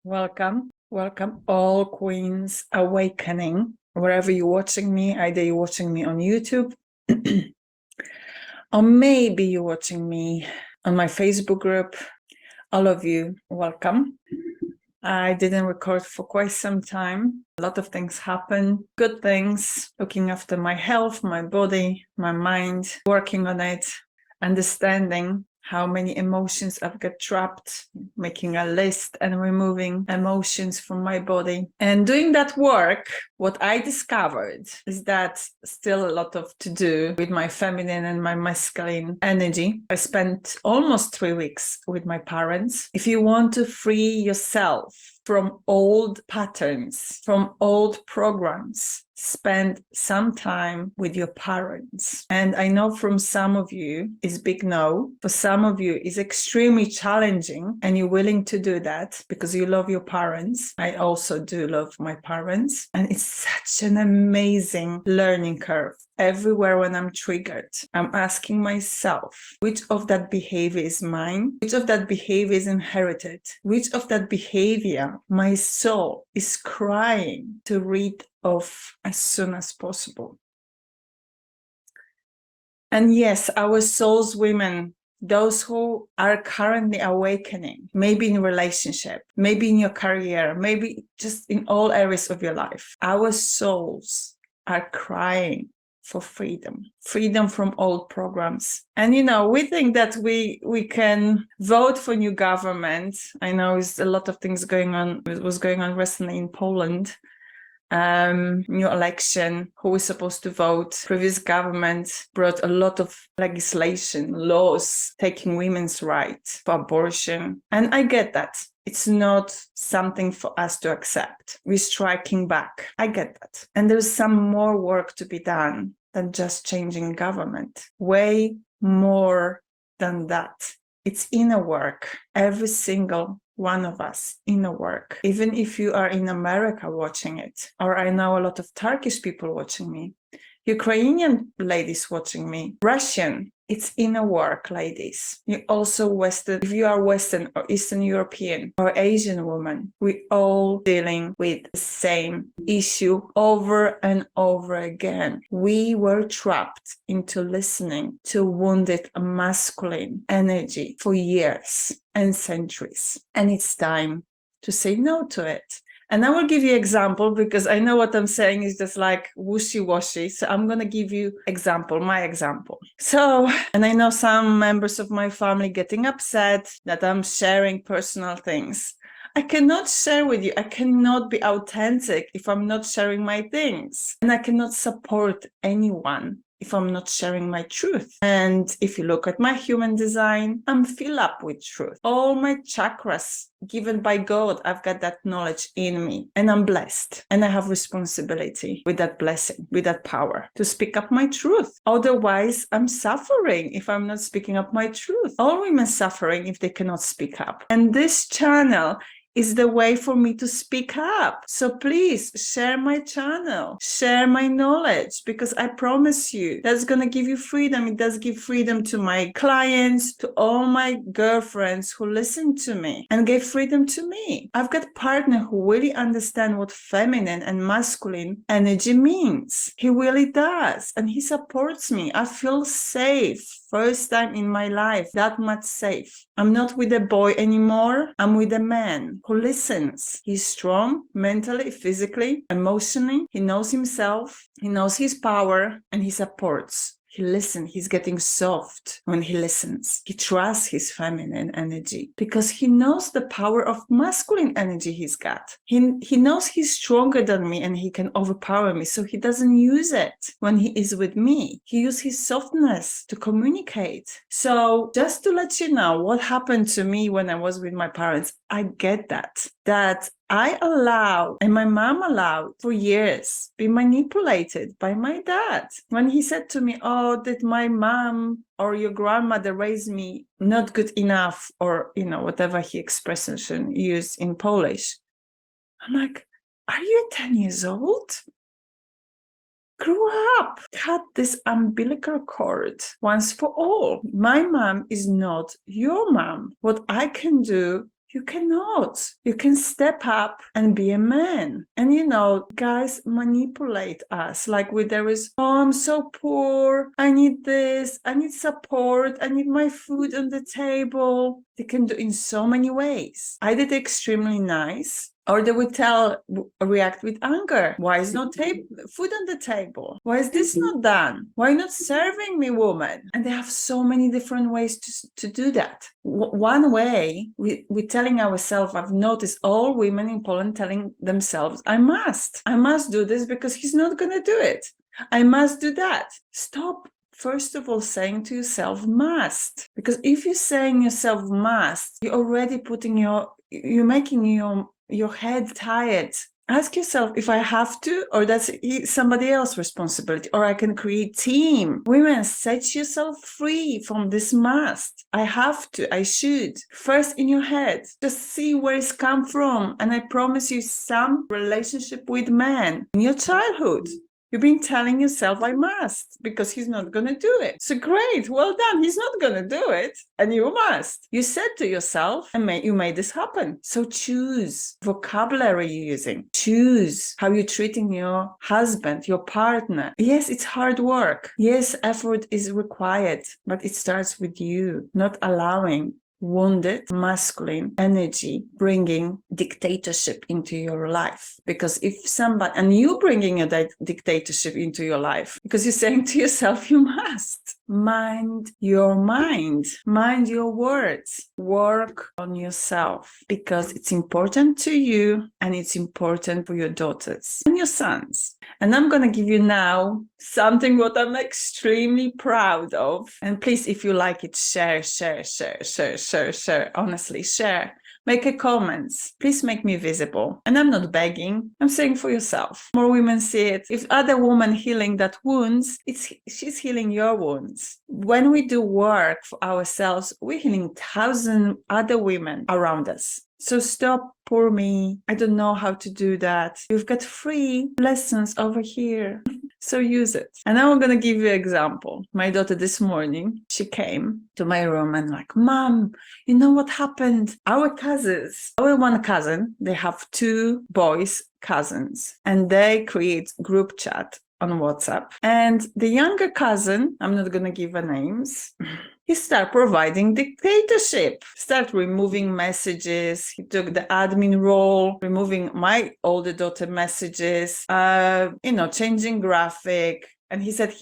Welcome. Welcome all queens awakening. Wherever you're watching me, either you're watching me on YouTube or maybe you're watching me on my Facebook group. All of you, welcome. I didn't record for quite some time. A lot of things happen, good things, looking after my health, my body, my mind, working on it, understanding how many emotions I've got trapped, making a list and removing emotions from my body. And doing that work, what I discovered is that still a lot of to do with my feminine and my masculine energy. I spent almost 3 weeks with my parents. If you want to free yourself from old patterns, from old programs, spend some time with your parents. And I know from some of you it's big no. For some of you it's extremely challenging and you're willing to do that because you love your parents. I also do love my parents. And it's such an amazing learning curve. Everywhere when I'm triggered, I'm asking myself, which of that behavior is mine? Which of that behavior is inherited? Which of that behavior my soul is crying to rid of as soon as possible? And yes, our souls, women, those who are currently awakening, maybe in relationship, maybe in your career, maybe just in all areas of your life, our souls are crying for freedom from old programs. And we think that we can vote for new government. I know it's a lot of things going on. It was going on recently in Poland. New election, who was supposed to vote. Previous government brought a lot of legislation, laws taking women's rights for abortion. And I get that. It's not something for us to accept. We're striking back. I get that. And there's some more work to be done than just changing government. Way more than that. It's inner work. Every single one of us inner work. Even if you are in America watching it, or I know a lot of Turkish people watching me, Ukrainian ladies watching me, Russian, it's inner work, ladies. You also Western, if you are Western or Eastern European or Asian woman, we all dealing with the same issue over and over again. We were trapped into listening to wounded masculine energy for years and centuries. And it's time to say no to it. And I will give you an example because I know what I'm saying is just like wishy-washy. So I'm going to give you my example. So, and I know some members of my family getting upset that I'm sharing personal things. I cannot share with you. I cannot be authentic if I'm not sharing my things. And I cannot support anyone if I'm not sharing my truth. And if you look at my human design, I'm filled up with truth. All my chakras given by God, I've got that knowledge in me and I'm blessed and I have responsibility with that blessing, with that power to speak up my truth. Otherwise, I'm suffering if I'm not speaking up my truth. All women suffering if they cannot speak up. And this channel is the way for me to speak up. So please share my channel, share my knowledge, because I promise you that's going to give you freedom. It does give freedom to my clients, to all my girlfriends who listen to me and gave freedom to me. I've got a partner who really understands what feminine and masculine energy means. He really does. And he supports me. I feel safe. First time in my life, that much safe. I'm not with a boy anymore. I'm with a man who listens. He's strong mentally, physically, emotionally. He knows himself. He knows his power and he supports. He listens. He's getting soft when he listens. He trusts his feminine energy because he knows the power of masculine energy he's got. He knows he's stronger than me and he can overpower me. So he doesn't use it when he is with me. He uses his softness to communicate. So just to let you know what happened to me when I was with my parents, I get that I allowed, and my mom allowed for years, be manipulated by my dad. When he said to me, oh, did my mom or your grandmother raise me not good enough, or, whatever he expression used in Polish. I'm like, are you 10 years old? Grow up, cut this umbilical cord once for all. My mom is not your mom. What I can do, You cannot. You can step up and be a man. And guys manipulate us like there is, oh, I'm so poor. I need this. I need support. I need my food on the table. They can do in so many ways. Either they're extremely nice, or they would react with anger. Why is not food on the table? Why is this not done? Why not serving me, woman? And they have so many different ways to do that. One way, we're telling ourselves, I've noticed all women in Poland telling themselves, I must do this because he's not going to do it. I must do that. Stop. First of all, saying to yourself, must. Because if you're saying yourself must, you're already you're making your head tired. Ask yourself if I have to, or that's somebody else's responsibility, or I can create team. Women, set yourself free from this must. I have to, I should. First in your head, just see where it's come from. And I promise you, some relationship with men in your childhood, you've been telling yourself, I must, because he's not going to do it. So great, well done. He's not going to do it, and you must. You said to yourself, and you made this happen. So choose vocabulary you're using. Choose how you're treating your husband, your partner. Yes, it's hard work. Yes, effort is required, but it starts with you, not allowing wounded masculine energy bringing dictatorship into your life. Because if somebody, and you bringing a dictatorship into your life, because you're saying to yourself, you must mind your mind, mind your words, work on yourself, because it's important to you and it's important for your daughters and your sons. And I'm going to give you now something what I'm extremely proud of. And please, if you like it, share. Honestly, share. Make a comments. Please make me visible. And I'm not begging. I'm saying for yourself. More women see it. If other woman healing that wounds, she's healing your wounds. When we do work for ourselves, we're healing 1,000 other women around us. So stop, poor me. I don't know how to do that. You've got free lessons over here. So use it. And now I'm going to give you an example. My daughter this morning, she came to my room and like, Mom, you know what happened? Our cousins, our one cousin, they have 2 boys cousins, and they create group chat on WhatsApp. And the younger cousin, I'm not going to give her names, he started providing dictatorship, start removing messages. He took the admin role, removing my older daughter messages, changing graphic. And he said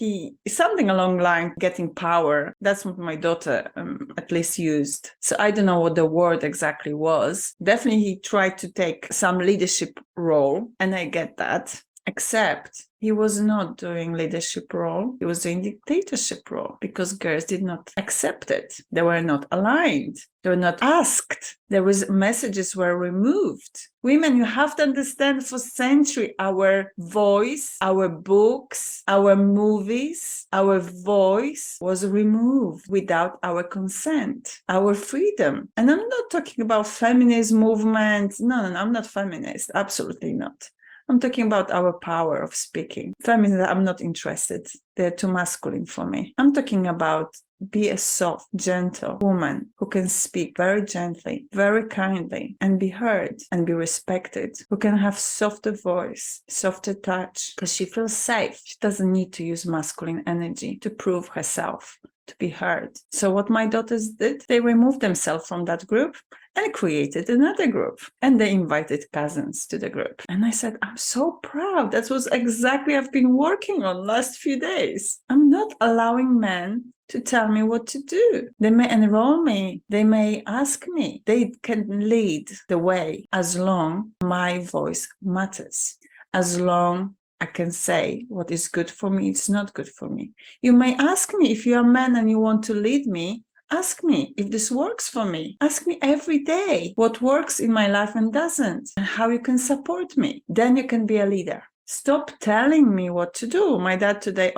something along the line, getting power. That's what my daughter at least used. So I don't know what the word exactly was. Definitely he tried to take some leadership role, and I get that. Except he was not doing leadership role. He was doing dictatorship role, because girls did not accept it. They were not aligned. They were not asked. Messages were removed. Women, you have to understand, for centuries, our voice, our books, our movies, our voice was removed without our consent, our freedom. And I'm not talking about feminist movement. No, I'm not feminist. Absolutely not. I'm talking about our power of speaking. Feminine, I'm not interested. They're too masculine for me. I'm talking about be a soft, gentle woman who can speak very gently, very kindly, and be heard and be respected, who can have softer voice, softer touch, because she feels safe. She doesn't need to use masculine energy to prove herself, to be heard. So what my daughters did, they removed themselves from that group and created another group. And they invited cousins to the group. And I said, I'm so proud. That was exactly I've been working on last few days. I'm not allowing men to tell me what to do. They may enroll me. They may ask me. They can lead the way as long my voice matters. As long I can say what is good for me, it's not good for me. You may ask me, if you're a man and you want to lead me, ask me if this works for me. Ask me every day what works in my life and doesn't, and how you can support me. Then you can be a leader. Stop telling me what to do. My dad today,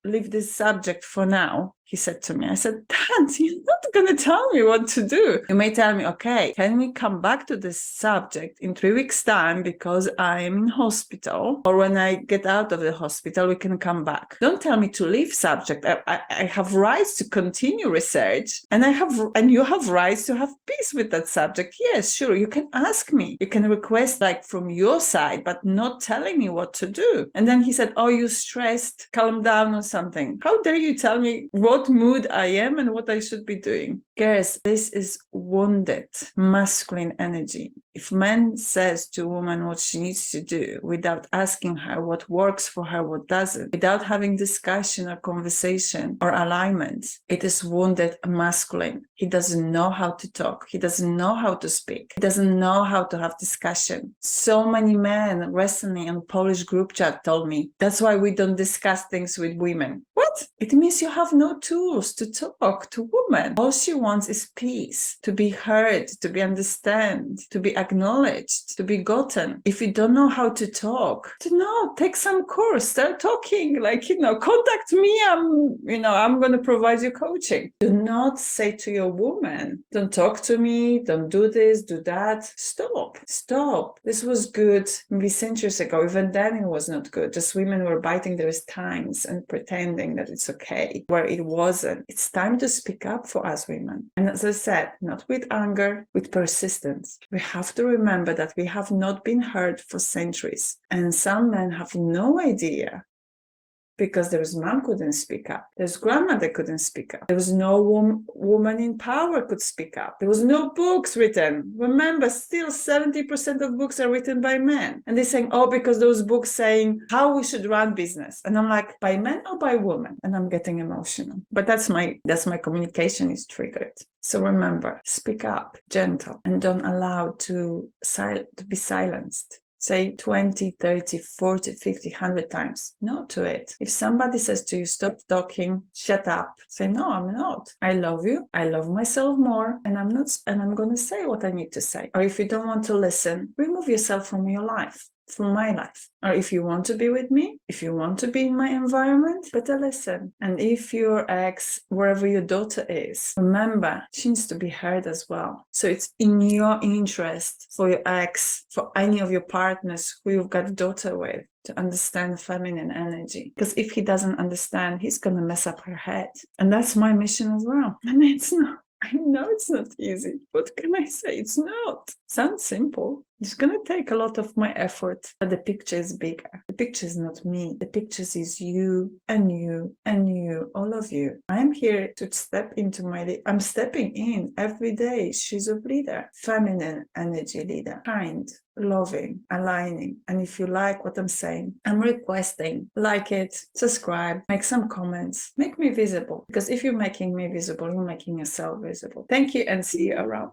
leave this subject for now. he said to me. I said, Dad, you're not going to tell me what to do. You may tell me, okay, can we come back to this subject in 3 weeks' time because I'm in hospital, or when I get out of the hospital, we can come back. Don't tell me to leave subject. I have rights to continue research, and you have rights to have peace with that subject. Yes, sure, you can ask me. You can request like from your side, but not telling me what to do. And then he said, oh, you stressed, calm down or something. How dare you tell me what mood I am and what I should be doing? Girls, this is wounded masculine energy. If man says to a woman what she needs to do without asking her what works for her, what doesn't, without having discussion or conversation or alignment, it is wounded masculine. He doesn't know how to talk. He doesn't know how to speak. He doesn't know how to have discussion. So many men recently in Polish group chat told me, that's why we don't discuss things with women. What? It means you have no tools to talk to women. All she wants is peace, to be heard, to be understood, to be acknowledged, to be gotten. If you don't know how to talk, take some course, start talking, contact me. I'm going to provide you coaching. Do not say to your woman, don't talk to me, don't do this, do that. Stop. This was good maybe centuries ago. Even then it was not good. Just women were biting their tongues and pretending that it's okay, where it wasn't. It's time to speak up for us women. And as I said, not with anger, with persistence. We have to remember that we have not been heard for centuries. And some men have no idea, because there's mom couldn't speak up. There's grandmother couldn't speak up. There was no woman in power could speak up. There was no books written. Remember, still 70% of books are written by men. And they're saying, oh, because those books saying how we should run business. And I'm like, by men or by women? And I'm getting emotional. But that's my communication is triggered. So remember, speak up, gentle, and don't allow to be silenced. Say 20, 30, 40, 50, 100 times no to it. If somebody says to you, stop talking, shut up, say, no, I'm not. I love you. I love myself more. And I'm not, and I'm going to say what I need to say. Or if you don't want to listen, remove yourself from your life. From my life. Or if you want to be with me, if you want to be in my environment, better listen. And if your ex, wherever your daughter is, remember, she needs to be heard as well. So it's in your interest for your ex, for any of your partners who you've got a daughter with, to understand feminine energy. Because if he doesn't understand, he's going to mess up her head. And that's my mission as well. And it's not. I know it's not easy. What can I say? It's not. Sounds simple. It's going to take a lot of my effort, but the picture is bigger. The picture is not me. The picture is you and you and you, all of you. I'm here to step into I'm stepping in every day. She's a leader, feminine energy leader, kind, loving, aligning. And if you like what I'm saying, I'm requesting, like it, subscribe, make some comments, make me visible. Because if you're making me visible, you're making yourself visible. Thank you and see you around.